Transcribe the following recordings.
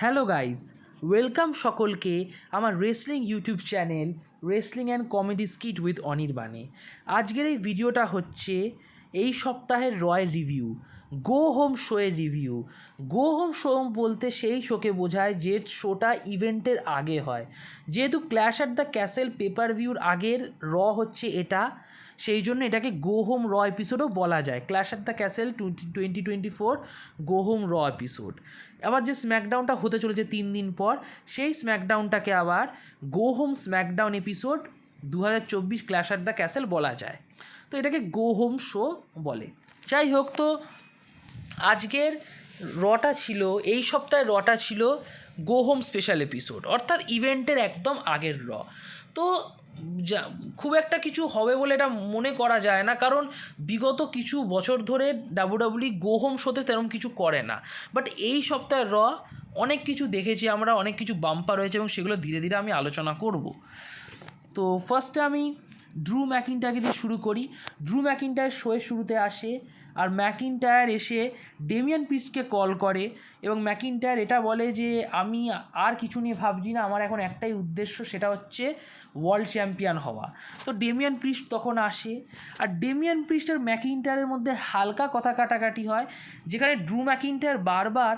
Hello guys, welcome সকলকে আমার wrestling YouTube channel wrestling and comedy skit with অনির্বাণে। আজকের এই ভিডিওটা হচ্ছে এই সপ্তাহের রয়ের রিভিউ, গো হোম শোয়ের রিভিউ। গো হোম শো বলতে সেই শোকে বোঝায় যে শোটা ইভেন্টের আগে হয়। যেহেতু clash at the castle paper ভিউর আগের হচ্ছে এটা, সেই জন্য এটাকে গো হোম এপিসোডও বলা যায়। Clash at the castle 2024 go home episode. আবার যে স্ম্যাকডাউনটা হতে চলেছে 3 দিন পর, সেই স্ম্যাকডাউনটাকে আবার go home SmackDown episode 2024 clash at the castle বলা যায়। তো এটাকে গো হোম শো বলে। যাই হোক, তো আজকের রটা ছিল, এই সপ্তাহের রটা ছিল গো হোম স্পেশাল এপিসোড, অর্থাৎ ইভেন্টের একদম আগের তো খুব একটা কিছু হবে বলে এটা মনে করা যায় না, কারণ বিগত কিছু বছর ধরে ডাব্লিউডাব্লিউই গো হোম শোতে তেমন কিছু করে না। বাট এই সপ্তাহের অনেক কিছু দেখেছি আমরা, অনেক কিছু বাম্পার রয়েছে এবং সেগুলো ধীরে ধীরে আমি আলোচনা করব। তো ফার্স্টে আমি ড্রু ম্যাকিন্টায়ারকে দিয়ে শুরু করি। ড্রু ম্যাকিন্টায়ার শোয়ের শুরুতে আসে, আর ম্যাকিন্টায়ার এসে ডেমিয়ান প্রিস্টকে কল করে এবং ম্যাকিন্টায়ার এটা বলে যে আমি আর কিছু নিয়ে ভাবছি না, আমার এখন একটাই উদ্দেশ্য, সেটা হচ্ছে ওয়ার্ল্ড চ্যাম্পিয়ন হওয়া। তো ডেমিয়ান প্রিস্ট তখন আসে, আর ডেমিয়ান প্রিস্ট আর ম্যাকিন্টায়ারের মধ্যে হালকা কথা কাটাকাটি হয়, যেখানে ড্রু ম্যাকিন্টায়ার বারবার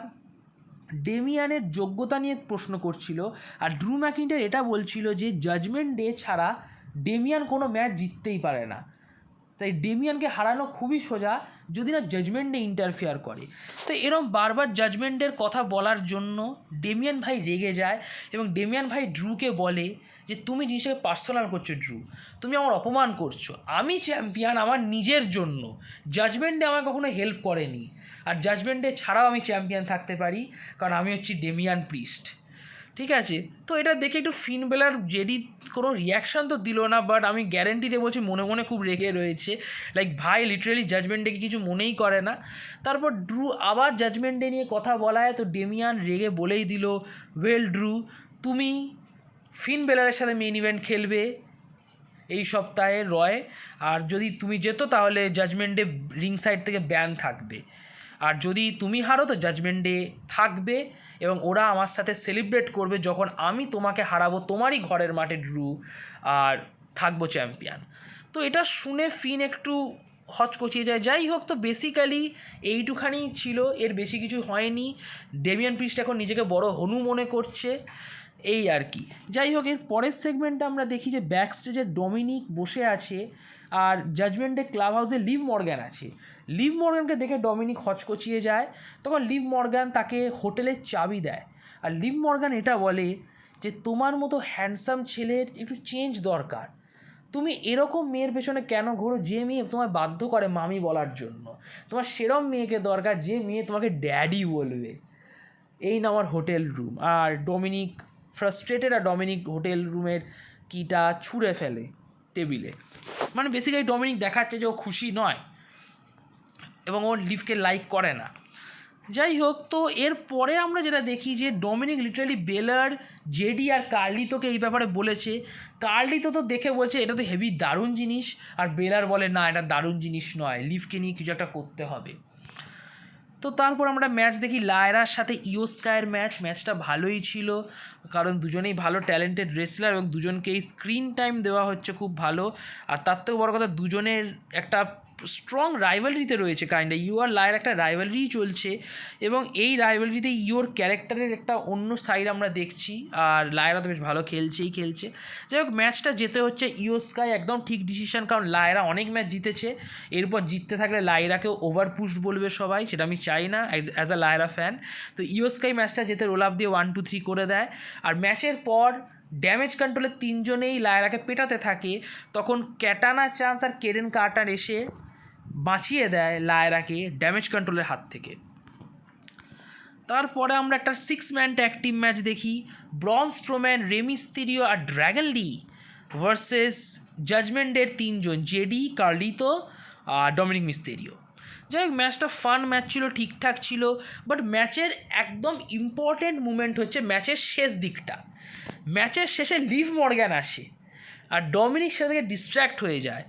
ডেমিয়ানের যোগ্যতা নিয়ে প্রশ্ন করছিল, আর ড্রু ম্যাকিন্টায়ার এটা বলছিল যে জাজমেন্ট ডে ছাড়া ডেমিয়ান কোনো ম্যাচ জিততেই পারে না, তাই ডেমিয়ানকে হারানো খুবই সোজা যদি না জাজমেন্ট ডে ইন্টারফেয়ার করে। তো এরম বারবার জাজমেন্টের কথা বলার জন্য ডেমিয়ান ভাই রেগে যায় এবং ডেমিয়ান ভাই ড্রুকে বলে যে তুমি জিনিসটাকে পার্সোনাল করছো ড্রু, তুমি আমার অপমান করছো, আমি চ্যাম্পিয়ন আমার নিজের জন্য, জাজমেন্ট ডে আমায় কখনো হেল্প করেনি, আর জাজমেন্ট ডে ছাড়াও আমি চ্যাম্পিয়ন থাকতে পারি, কারণ আমি হচ্ছি ডেমিয়ান প্রিস্ট। ঠিক আছে, তো এটা দেখে একটু ফিন বেলার জেডি কোনো রিয়াকশান তো দিল না, বাট আমি গ্যারেন্টি দিয়ে বলছি মনে মনে খুব রেগে রয়েছে, লাইক ভাই লিটারেলি জাজমেন্ট ডেকে কিছু মনেই করে না। তারপর ড্রু আবার জাজমেন্ট ডে নিয়ে কথা বলায়, তো ডেমিয়ান রেগে বলেই দিল, ওয়েল ড্রু, তুমি ফিন বেলারের সাথে মেইন ইভেন্ট খেলবে এই সপ্তাহে রয়, আর যদি তুমি যেত তাহলে জাজমেন্ট ডে রিং সাইড থেকে ব্যান থাকবে, আর যদি তুমি হারো তো জাজমেন্ট ডে থাকবে এবং ওরা আমার সাথে সেলিব্রেট করবে যখন আমি তোমাকে হারাবো তোমারই ঘরের মাঠে ড্রু, আর থাকবো চ্যাম্পিয়ন। তো এটা শুনে ফিন একটু হচকচিয়ে যায়। যাই হোক, তো বেসিক্যালি এইটুখানি ছিল, এর বেশি কিছু হয়নি। ডেমিয়ান প্রিস্ট এখন নিজেকে বড় হনু মনে করছে, এই আর কি। যাই হোক, এর পরের সেগমেন্টে আমরা দেখি যে ব্যাক স্টেজে ডমিনিক বসে আছে, আর জাজমেন্টে ক্লাব হাউসে লিভ মর্গ্যান আছে। লিভ মর্গ্যানকে দেখে ডমিনিক হচকচিয়ে যায়, তখন লিভ মর্গ্যান তাকে হোটেলের চাবি দেয়, আর লিভ মর্গ্যান এটা বলে যে তোমার মতো হ্যান্ডসাম ছেলের একটু চেঞ্জ দরকার, তুমি এরকম মেয়ের পেছনে কেন ঘোরো যে মেয়ে তোমায় বাধ্য করে মামি বলার জন্য, তোমার সেরম মেয়েকে দরকার যে মেয়ে তোমাকে ড্যাডি বলবে। এই না আমার হোটেল রুম। আর ডমিনিক ফ্রাস্ট্রেটেড, আর ডমিনিক হোটেল রুমের কিটা ছুঁড়ে ফেলে টেবিলে। মানে বেসিক্যালি ডমিনিক দেখাচ্ছে যে ও খুশি নয় এবং ও লিভকে লাইক করে না। যাই হোক, তো এরপরে আমরা যেটা দেখি যে ডমিনিক লিটারালি বেলার, জেডি আর কার্লিতোকে এই ব্যাপারে বলেছে। কার্লিতো তো দেখে বলছে এটা তো হেভি দারুণ জিনিস, আর বেলার বলে না এটা দারুণ জিনিস নয়, লিভকে নিয়ে কিছু একটা করতে হবে। তো তারপর আমরা ম্যাচ দেখি লায়রার সাথে ইও স্কাইয়ের ম্যাচটা ভালোই ছিল, কারণ দুজনেই ভালো ট্যালেন্টেড রেসলার এবং দুজনকেই স্ক্রিন টাইম দেওয়া হচ্ছে খুব ভালো। আর তার থেকেও বড় কথা, দুজনের একটা স্ট্রং রাইভালরিতে রয়েছে, কাইন্ডা ইউ আর লায়ের একটা রাইভালরি চলছে, এবং এই রাইভালরিতে ইওর ক্যারেক্টারের একটা অন্য সাইড আমরা দেখছি, আর লায়রা তো বেশ ভালো খেলছে। যাই হোক, ম্যাচটা যেতে হচ্ছে ইও স্কাই, একদম ঠিক ডিসিশন, কারণ লায়রা অনেক ম্যাচ জিতেছে, এরপর জিততে থাকলে লায়রাকেও ওভার পুশড বলবে সবাই, সেটা আমি চাই না অ্যাজ আ লায়রা ফ্যান। তো ইও স্কাই ম্যাচটা যেতে রোল আপ দিয়ে 1 2 3 করে দেয়, আর ম্যাচের পর ড্যামেজ কন্ট্রোলের তিনজনেই লায়রাকে পেটাতে থাকে, তখন ক্যাটানা চান্স আর কেরেন কার্টার এসে বাঁচিয়ে দেয় লায়রাকে ড্যামেজ কন্ট্রোলের হাত থেকে। তারপরে আমরা একটা 6 ম্যান ট্যাগ টিম ম্যাচ দেখি, ব্রন স্ট্রোম্যান, রে মিস্টেরিও আর ড্র্যাগন লি ভার্সেস জাজমেন্টের তিনজন, জেডি, কার্লিতো আর ডমিনিক মিস্টেরিও। যাই হোক, ম্যাচটা ফান ম্যাচ ছিল, ঠিকঠাক ছিল, বাট ম্যাচের একদম ইম্পর্টেন্ট মুমেন্ট হচ্ছে ম্যাচের শেষ দিকটা। ম্যাচের শেষে লিভ মর্গ্যান আসে, আর ডমিনিক সেটা থেকে ডিস্ট্র্যাক্ট হয়ে যায়।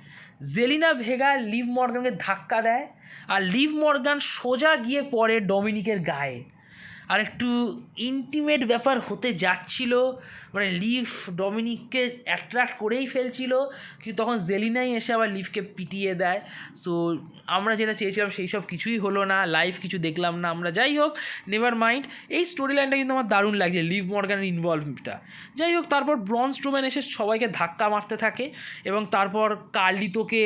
জেলিনা ভেগা লিভ মর্গ্যানকে ধাক্কা দেয়, আর লিভ মর্গ্যান সোজা গিয়ে পড়ে ডমিনিকের গায়ে, আর একটু ইন্টিমেট ব্যাপার হতে যাচ্ছিল, মানে লিভ ডমিনিককে অ্যাট্রাক্ট করেই ফেলছিল, কিন্তু তখন জেলিনাই এসে আবার লিভকে পিটিয়ে দেয়। সো আমরা যেটা চেয়েছিলাম সেই সব কিছুই হলো না, লাইভ কিছু দেখলাম না আমরা। যাই হোক, নেভার মাইন্ড। এই স্টোরি লাইনটা কিন্তু আমার দারুণ লাগছে, লিভ মর্গানের ইনভলভটা। যাই হোক, তারপর ব্রন স্ট্রোম্যান এসে সবাইকে ধাক্কা মারতে থাকে এবং তারপর কার্লিটোকে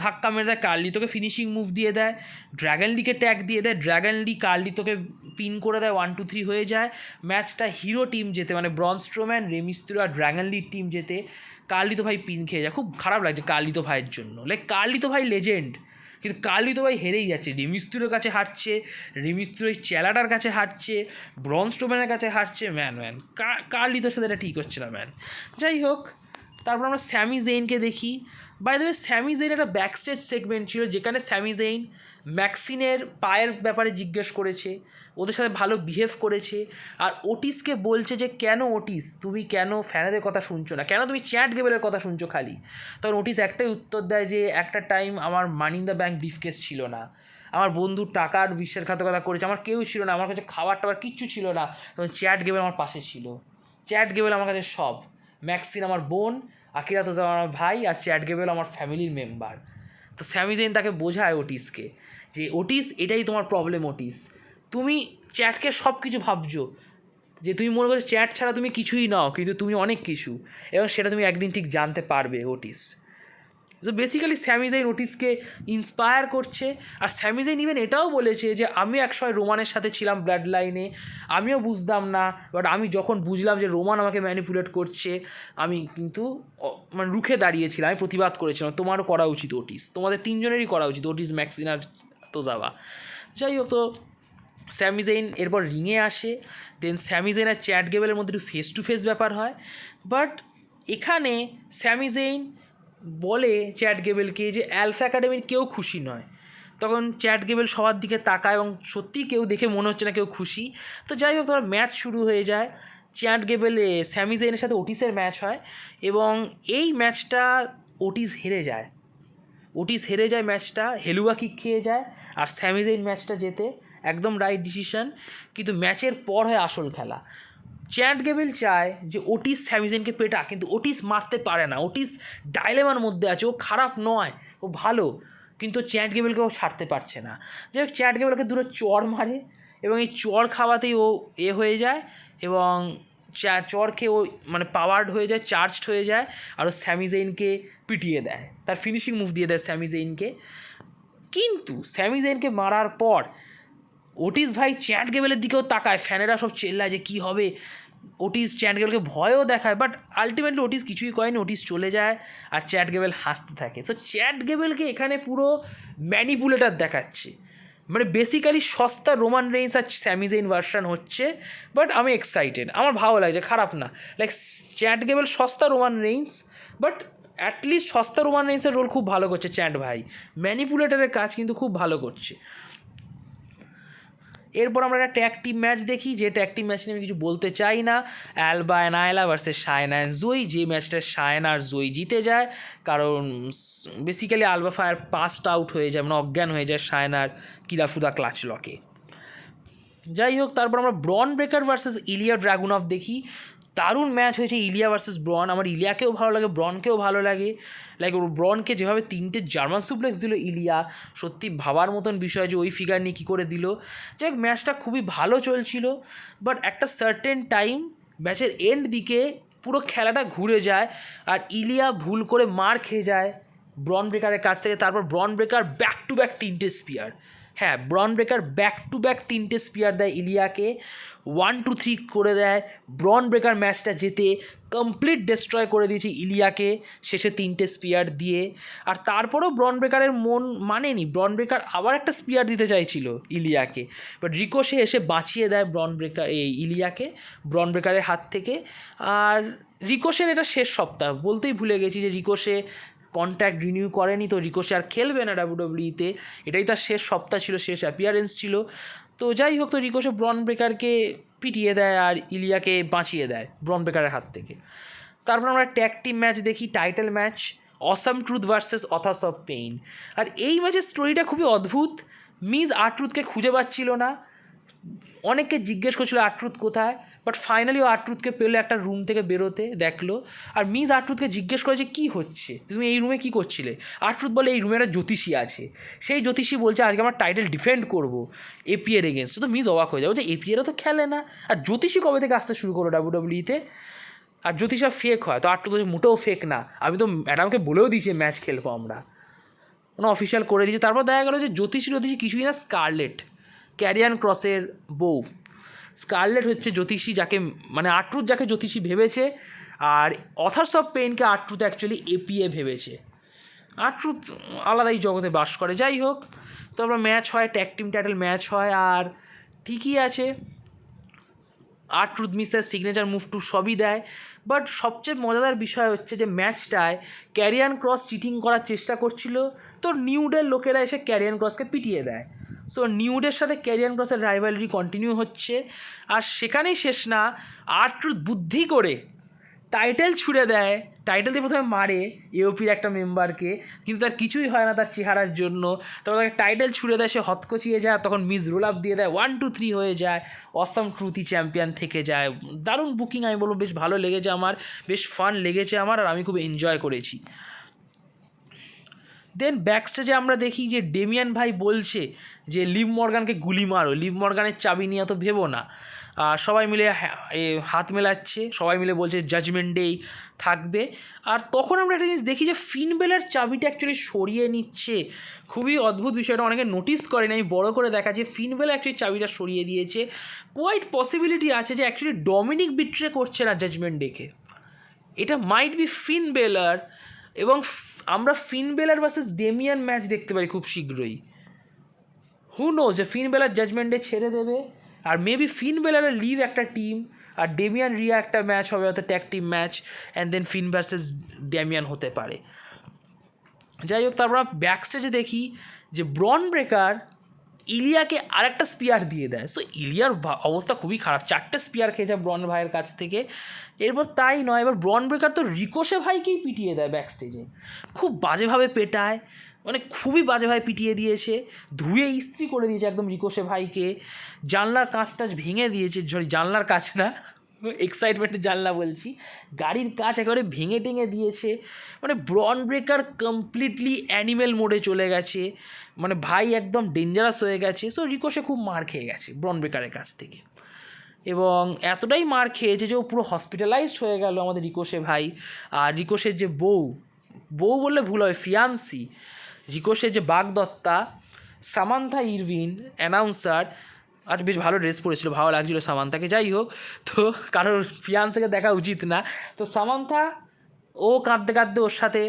ধাক্কা মেরে দেয়, কার্লিটোকে ফিনিশিং মুভ দিয়ে দেয়, ড্র্যাগন লিকে ট্যাগ দিয়ে দেয়, ড্র্যাগন লি কার্লিটোকে পিন করে দেয়, 1-2-3 হয়ে যায়। ম্যাচটা হিরো টিম যেতে, মানে ব্রন স্ট্রোম্যান, রেমিস্ত্রো আর ড্র্যাগন লির টিম যেতে, কার্লিটো ভাই পিন খেয়ে যায়। খুব খারাপ লাগছে কার্লিটো ভাইয়ের জন্য। লাইক কার্লিটো ভাই লেজেন্ড, কিন্তু কার্লিটো ভাই হেরেই যাচ্ছে, রেমিস্ত্রোর কাছে হারছে, রেমিস্ত্রোর চ্যালাটার কাছে হারছে, ব্রন স্ট্রোম্যানের কাছে হারছে। ম্যান কার্লিটোর সাথে এটা ঠিক হচ্ছে না ম্যান। যাই হোক, তারপর আমরা স্যামি জেইনকে দেখি। বাই দ্য ওয়ে, স্যামি জেইন একটা ব্যাকস্টেজ সেগমেন্ট ছিল যেখানে স্যামি জেইন ম্যাক্সিনের পায়ের ব্যাপারে জিজ্ঞেস করেছে, ওদের সাথে ভালো বিহেভ করেছে, আর ওটিসকে বলছে যে কেন ওটিস তুমি কেন ফ্যানেদের কথা শুনছো না, কেন তুমি চ্যাট গেবেলের কথা শুনছো খালি। তখন ওটিস একটাই উত্তর দেয় যে একটা টাইম আমার মানি ইন দ্য ব্যাঙ্ক ব্রিফকেস ছিল না, আমার বন্ধুর টাকার বিশ্বাসঘাতকতা করেছে, আমার কেউ ছিল না, আমার কাছে খাবার টাবার কিচ্ছু ছিল না, তখন চ্যাট গেবেল আমার পাশে ছিল। চ্যাট গেবেল আমার কাছে সব, ম্যাক্সিন আমার বোন, আকিরা তোজাওয়া আমার ভাই, আর চ্যাট গেবেল আমার ফ্যামিলির মেম্বার। তো স্যামি জেইন তাকে বোঝায় ওটিসকে যে ওটিস এটাই তোমার প্রবলেম, ওটিস তুমি চ্যাটকে সব কিছু ভাবছো, যে তুমি মনে করছো চ্যাট ছাড়া তুমি কিছুই নাও, কিন্তু তুমি অনেক কিছু, এবং সেটা তুমি একদিন ঠিক জানতে পারবে Otis. So basically Sammy Zayn ওটিসকে ইন্সপায়ার করছে। আর স্যামি জেইন ইভেন এটাও বলেছে যে আমি একসময় রোমানের সাথে ছিলাম ব্লাড লাইনে, আমিও বুঝতাম না, বাট আমি যখন বুঝলাম যে রোমান আমাকে ম্যানিপুলেট করছে, আমি কিন্তু মানে রুখে দাঁড়িয়েছিলাম, আমি প্রতিবাদ করেছিলাম। তোমারও করা উচিত ওটিস, তোমাদের তিনজনেরই করা উচিত, ওটিস, ম্যাক্সিন আর তোজাওয়া। যাই হোক, তো স্যামি জেইন এরপর রিংয়ে আসে, দেন স্যামি জেইন আর চ্যাট গেবেলের মধ্যে একটু ফেস টু ফেস ব্যাপার হয়। বাট এখানে স্যামি জেইন বলে চ্যাট গেবেলকে যে অ্যালফা একাডেমির কেউ খুশি নয়। তখন চ্যাট গেবেল সবার দিকে তাকায় এবং সত্যিই কেউ দেখে মনে হচ্ছে না কেউ খুশি। তো যাই হোক, তোমার ম্যাচ শুরু হয়ে যায়, চ্যাট গেবেলে স্যামি জেইনের সাথে ওটিসের ম্যাচ হয়, এবং এই ম্যাচটা ওটিস হেরে যায়। ওটিস হেরে যায় ম্যাচটা, হেলুয়া কিক খেয়ে যায়, আর স্যামি জেইন ম্যাচটা জেতে, একদম রাইট ডিসিশন। কিন্তু ম্যাচের পর হয় আসল খেলা। চ্যাট গেবেল চায় যে ওটিস স্যামি জেইনকে পেটা, কিন্তু ওটিস মারতে পারে না, ওটিস ডাইলেমার মধ্যে আছে, ও খারাপ নয়, ও ভালো, কিন্তু চ্যাট গেবেলকে ও ছাড়তে পারছে না। যাই হোক, চ্যাট গেবেলকে দুটো চড় মারে, এবং এই চড় খাওয়াতেই ও হয়ে যায়, এবং চর খেয়ে ও মানে পাওয়ার্ড হয়ে যায়, চার্জড হয়ে যায়, আর ও স্যামি জেইনকে পিটিয়ে দেয়, তার ফিনিশিং মুভ দিয়ে দেয় স্যামি জেইনকে। কিন্তু স্যামি জেইনকে মারার পর ওটিস ভাই চ্যাট গেবেলের দিকেও তাকায়, ফ্যানেরা সব চেল্লায় যে কী হবে, ওটিস চ্যাট গেবেলকে ভয়ও দেখায়, বাট আলটিমেটলি ওটিস কিছুই করেনি, ওটিস চলে যায়, আর চ্যাট গেবেল হাসতে থাকে। সো চ্যাট গেবেলকে এখানে পুরো ম্যানিপুলেটার দেখাচ্ছে, মানে বেসিক্যালি সস্তা রোমান রেইন্স আর স্যামি জেইন ভার্সন হচ্ছে। বাট আমি এক্সাইটেড, আমার ভালো লাগছে, খারাপ না। লাইক চ্যাট গেবেল সস্তা রোমান রেইন্স, বাট অ্যাটলিস্ট সস্তা রোমান রেইন্সের রোল খুব ভালো করছে চ্যাট ভাই, ম্যানিপুলেটারের কাজ কিন্তু খুব ভালো করছে। এরপর আমরা একটা ট্যাগ টিম ম্যাচ দেখি, যে ট্যাগ টিম ম্যাচ নিয়ে আমি কিছু বলতে চাই না, Alba and Isla versus Shayna and Zoey. যে ম্যাচটা শায়না আর জয়ী জিতে যায়, কারণ basically Alba Fyre passed out হয়ে যায়, মানে অজ্ঞান হয়ে যায় শায়নার কিরাফুদা ক্লাচ লকে। যাই হোক, তারপর আমরা ব্রন ব্রেকার ভার্সেস ইলিয়া ড্রাগুনভ দেখি। দারুণ ম্যাচ হয়েছে ইলিয়া ভার্সেস ব্রন, আমার ইলিয়াকেও ভালো লাগে, ব্রনকেও ভালো লাগে। লাইক ব্রনকে যেভাবে 3টে জার্মান সুপ্লেক্স দিল ইলিয়া, সত্যি ভাবার মতন বিষয় যে ওই ফিগার নিয়ে কী করে দিল। যাই হোক, ম্যাচটা খুবই ভালো চলছিল, বাট একটা সার্টেন টাইম ম্যাচের এন্ড দিকে পুরো খেলাটা ঘুরে যায়, আর ইলিয়া ভুল করে মার খেয়ে যায় ব্রন ব্রেকারের কাছ থেকে। তারপর ব্রন ব্রেকার ব্যাক টু ব্যাক 3টে স্পিয়ার, হ্যাঁ ব্রন ব্রেকার ব্যাক টু ব্যাক 3টে স্পিয়ার দেয় ইলিয়াকে, 1-2-3 করে দেয়। ব্রন ব্রেকার ম্যাচটা যেতে কমপ্লিট ডিস্ট্রয় করে দিয়েছে ইলিয়াকে শেষে 3টে স্পিয়ার দিয়ে। আর তারপরেও ব্রন ব্রেকারের মন মানেনি, ব্রন ব্রেকার আবার একটা স্পিয়ার দিতে চাইছিল ইলিয়াকে, বাট রিকোশে এসে বাঁচিয়ে দেয় ব্রন ব্রেকার ইলিয়াকে ব্রন ব্রেকারের হাত থেকে। আর রিকোশের এটা শেষ সপ্তাহ, বলতেই ভুলে গেছি যে রিকোশে কন্ট্যাক্ট রিনিউ করেনি, তো রিকোশে আর খেলবে না ডাব্লিউডাব্লিউইতে, এটাই তার শেষ সপ্তাহ ছিল, শেষ অ্যাপিয়ারেন্স ছিল। তো যাই হোক, তো রিকোশে ব্রন ব্রেকারকে পিটিয়ে দেয় আর ইলিয়াকে বাঁচিয়ে দেয় ব্রন ব্রেকারের হাত থেকে। তারপর আমরা ট্যাগ টিম ম্যাচ দেখি, title match, awesome truth versus Authors of Pain. আর এই ম্যাচের স্টোরিটা খুবই অদ্ভুত। মিজ আর ট্রুথকে খুঁজে পাচ্ছিল না, অনেকে জিজ্ঞেস করছিল আর্ট্রুথ কোথায়, বাট ফাইনালি ও আর্ট্রুথকে পেলো একটা রুম থেকে বেরোতে, দেখলো। আর মিস আর্ট্রুথকে জিজ্ঞেস করে যে কী হচ্ছে, তুমি এই রুমে কী করছিলে? আর্ট্রুথ বলে এই রুমে একটা জ্যোতিষী আছে, সেই জ্যোতিষী বলছে আজকে আমার টাইটেল ডিফেন্ড করবো এপিএর এগেনস্ট। তো মিস অবাক হয়ে যাবে যে এপিএরও তো খেলে না, আর জ্যোতিষী কবে থেকে আসতে শুরু করলো ডাব্লিউডাব্লিউইতে? আর জ্যোতিষা ফেক হয়, তো আর্ট্রুথ মোটেও ফেক না, আমি তো অ্যাডামকে বলেও দিয়েছি ম্যাচ খেলবো আমরা, কোনো অফিসিয়াল করে দিয়েছে। তারপর দেখা গেলো যে জ্যোতিষী কিছুই না, স্কারলেট, ক্যারিয়ান ক্রসের বউ স্কারলেট হচ্ছে জ্যোতিষী, যাকে মানে আর্ট্রুথ যাকে জ্যোতিষী ভেবেছে, আর অথার্স অফ পেইনকে আর্ট্রুথ অ্যাকচুয়ালি এপিএ ভেবেছে। আর্ট্রুথ আলাদাই জগতে বাস করে। যাই হোক, তারপর ম্যাচ হয়, ট্যাগ টিম টাইটেল ম্যাচ হয়, আর ঠিকই আছে, আর্ট্রুথ মিসের সিগনেচার মুভ টু সবই দেয়। বাট সবচেয়ে মজাদার বিষয় হচ্ছে যে ম্যাচটায় ক্যারিয়ান ক্রস চিটিং করার চেষ্টা করছিল, তো নিউডের লোকেরা এসে ক্যারিয়ান ক্রসকে পিটিয়ে দেয়। সো নিউডের সাথে ক্যারিয়ান ক্রসের রাইভালরি কন্টিনিউ হচ্ছে, আর সেখানেই শেষ না, আর্ট্রুথ বুদ্ধি করে টাইটেল ছুঁড়ে দেয়, টাইটেল দিয়ে প্রথমে মারে এওপির একটা মেম্বারকে, কিন্তু তার কিছুই হয় না তার চেহারার জন্য। তারপর তাকে টাইটেল ছুঁড়ে দেয়, সে হতকচিয়ে যায়, তখন মিস রোল আপ দিয়ে দেয়, 1 2 3 হয়ে যায়, অসাম ট্রুথি চ্যাম্পিয়ন থেকে যায়। দারুণ বুকিং, আমি বলবো বেশ ভালো লেগেছে আমার, বেশ ফান লেগেছে আমার, আর আমি খুব এনজয় করেছি। দেন ব্যাকস্টেজে আমরা দেখি যে ডেমিয়ান ভাই বলছে যে লিভ মর্গানকে গুলি মারো, লিভ মর্গানের চাবি নিয়ে তো ভেবো না। সবাই মিলে হাত মেলাচ্ছে, সবাই মিলে বলছে জাজমেন্ট ডেই থাকবে। আর তখন আমরা একটা জিনিস দেখি যে ফিন বেলার চাবিটা অ্যাকচুয়ালি সরিয়ে নিচ্ছে, খুবই অদ্ভুত বিষয়টা, অনেকে নোটিস করেনি, আমি বড় করে দেখা যে ফিন বেলা অ্যাকচুয়ালি চাবিটা সরিয়ে দিয়েছে। কোয়াইট পসিবিলিটি আছে যে অ্যাকচুয়ালি ডমিনিক বিট্রে করছে না জাজমেন্ট ডেকে, এটা মাইট বি ফিন বেলার, এবং আমরা ফিন বেলার ভার্সেস ডেমিয়ান ম্যাচ দেখতে পারি খুব শীঘ্রই। হু নোজ যে ফিন বেলার জাজমেন্ট ডে ছেড়ে দেবে, আর মেবি ফিন বেলারের লিভ একটা টিম, আর ডেমিয়ান রিয়া একটা ম্যাচ হবে, হয়তো tag team match, and then Finn versus Damian হতে পারে। যাই হোক, তারপর ব্যাক স্টেজে দেখি যে ব্রন ব্রেকার ইলিয়াকে আরেকটা স্পিয়ার দিয়ে দেয়। সো ইলিয়ার অবস্থা খুবই খারাপ, 4টে স্পিয়ার খেয়েছে ব্রন ভাইয়ের কাছ থেকে। এরপর তাই নয়, এবার ব্রন ব্রেকার তো রিকোশে ভাইকেই পিটিয়ে দেয় ব্যাক স্টেজে, খুব বাজেভাবে পেটায়, মানে খুবই বাজেভাবে পিটিয়ে দিয়েছে, ধুয়ে ইস্ত্রি করে দিয়েছে একদম রিকোশে ভাইকে, জানলার কাঁচ টাচ ভেঙে দিয়েছে, জানলার কাঁচ না, এক্সাইটমেন্টের জানলা বলছি, গাড়ির কাঁচ একেবারে ভেঙে টেঙে দিয়েছে। মানে ব্রন ব্রেকার কমপ্লিটলি অ্যানিমেল মোডে চলে গেছে, মানে ভাই একদম ডেঞ্জারাস হয়ে গেছে। সো রিকোশে খুব মার খেয়ে গেছে ব্রন ব্রেকারের কাছ থেকে, এবং এতটাই মার খেয়েছে যে ও পুরো হসপিটালাইজড হয়ে গেল আমাদের রিকোশে ভাই। আর রিকোশের যে বউ বললে ভুল হয়, ফিয়ান্সি, রিকোশের যে বাগদত্তা সামান্থা ইরভিন অ্যানাউন্সার, আর বেশ ভালো ড্রেস পরেছিল, ভালো লাগছিলো সামান্থাকে। যাই হোক, তো কারোর ফিয়ান্সকে দেখা উচিত না, তো সামান্থা ও কাঁদতে কাঁদতে ওর সাথে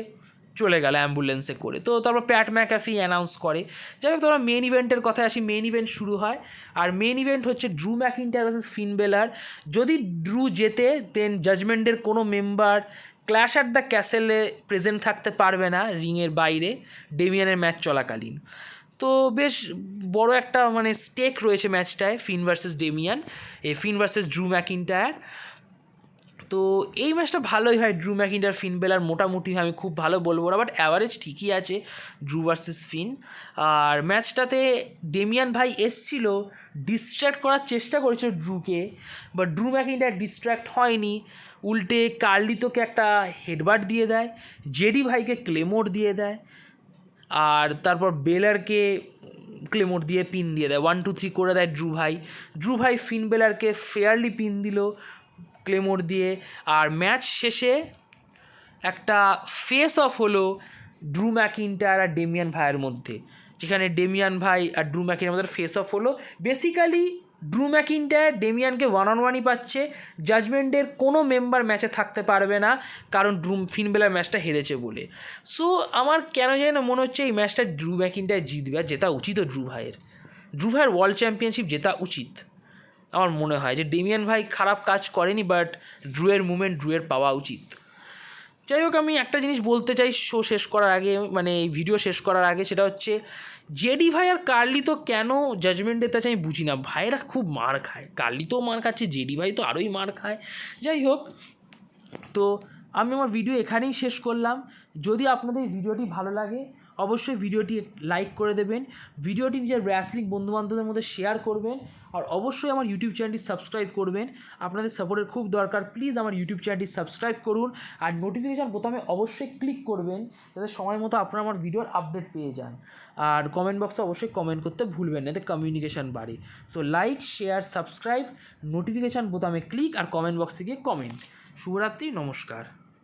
চলে গেল অ্যাম্বুলেন্সে করে। তো তারপর প্যাট ম্যাকাফি অ্যানাউন্স করে। যাই হোক, তোমরা মেন ইভেন্টের কথায় আসি, মেন ইভেন্ট শুরু হয়, আর মেন ইভেন্ট হচ্ছে ড্রু ম্যাকিন্টায়ার ভার্সেস ফিন বেলার। যদি ড্রু জেতে, দেন জাজমেন্টের কোনো মেম্বার ক্ল্যাশ অ্যাট দ্য ক্যাসেলে প্রেজেন্ট থাকতে পারবে না রিংয়ের বাইরে ডেমিয়ানের ম্যাচ চলাকালীন। তো বেশ বড় একটা মানে স্টেক রয়েছে ম্যাচটায়, ফিন ভার্সেস ডেমিয়ান, ফিন ভার্সেস ড্রু ম্যাকিন্টায়ার। তো এই ম্যাচটা ভালোই হয়, ড্রু ম্যাকিন্টায়ার ফিন বেলার মোটামুটি আমি খুব ভালো বলবো না, বাট অ্যাভারেজ ঠিকই আছে ড্রু ভার্সেস ফিন। আর ম্যাচটাতে ডেমিয়ান ভাই এসছিল, ডিস্ট্র্যাক্ট করার চেষ্টা করেছিল ড্রুকে, বাট ড্রু ম্যাকিন্টায়ার ডিস্ট্র্যাক্ট হয়নি, উল্টে কার্লিতোকে একটা হেডবাট দিয়ে দেয়, জেডি ভাইকে ক্লেমোর দিয়ে দেয়, আর তারপর বেলারকে ক্লেমোর দিয়ে পিন দিয়ে দেয়, 1 2 3 করে দেয় ড্রু ভাই ফিন বেলারকে ফেয়ারলি পিন দিল ক্লেমোর দিয়ে। আর ম্যাচ শেষে একটা ফেস অফ হলো ড্রু ম্যাকিন্টায়ার আর ডেমিয়ান ভাইয়ের মধ্যে, যেখানে ডেমিয়ান ভাই আর ড্রু ম্যাকিন্টায়ার মধ্যে ফেস অফ হলো। বেসিক্যালি ড্রু ম্যাকিন্টায়ার ডেমিয়ানকে 1-on-1ই পাচ্ছে, জাজমেন্টের কোনো মেম্বার ম্যাচে থাকতে পারবে না, কারণ ফিন বেলার ম্যাচটা হেরেছে বলে। সো আমার কেন জানি না মনে হচ্ছে এই ম্যাচটা ড্রু ম্যাকিন্টায়ার জিতবে, আর জেতা উচিতও ড্রু ভাইয়ের ওয়ার্ল্ড চ্যাম্পিয়নশিপ জেতা উচিত। আমার মনে হয় যে ডেমিয়ান ভাই খারাপ কাজ করেনি, বাট ড্রুয়ের মুভমেন্ট ড্রুয়ের পাওয়া উচিত। যাই হোক, আমি একটা জিনিস বলতে চাই শো শেষ করার আগে, মানে এই ভিডিও শেষ করার আগে, সেটা হচ্ছে জেডি ভাই আর কার্লি তো কেন জাজমেন্ট ডেতে আছে আমি বুঝি না, ভাইয়েরা খুব মার খায়, কার্লি তো মার খাচ্ছে, জেডি ভাই তো আরোই মার খায়। যাই হোক, তো আমি আমার ভিডিও এখানেই শেষ করলাম। যদি আপনাদের ভিডিওটি ভালো লাগে অবশ্যই ভিডিওটি লাইক করে দেবেন, ভিডিওটি নিজের রেসলিং বন্ধুবান্ধবদের মধ্যে শেয়ার করবেন, আর অবশ্যই আমার ইউটিউব চ্যানেলটি সাবস্ক্রাইব করবেন। আপনাদের সাপোর্টের খুব দরকার, প্লিজ আমার ইউটিউব চ্যানেলটি সাবস্ক্রাইব করুন আর নোটিফিকেশান বোতামে অবশ্যই ক্লিক করবেন যাতে সময় মতো আপনারা আমার ভিডিওর আপডেট পেয়ে যান। আর কমেন্ট বক্সে অবশ্যই কমেন্ট করতে ভুলবেন না, এতে কমিউনিকেশান বাড়ে। So like, share, subscribe, notification বোতামে ক্লিক আর কমেন্ট বক্সে গিয়ে কমেন্ট। শুভরাত্রি, নমস্কার।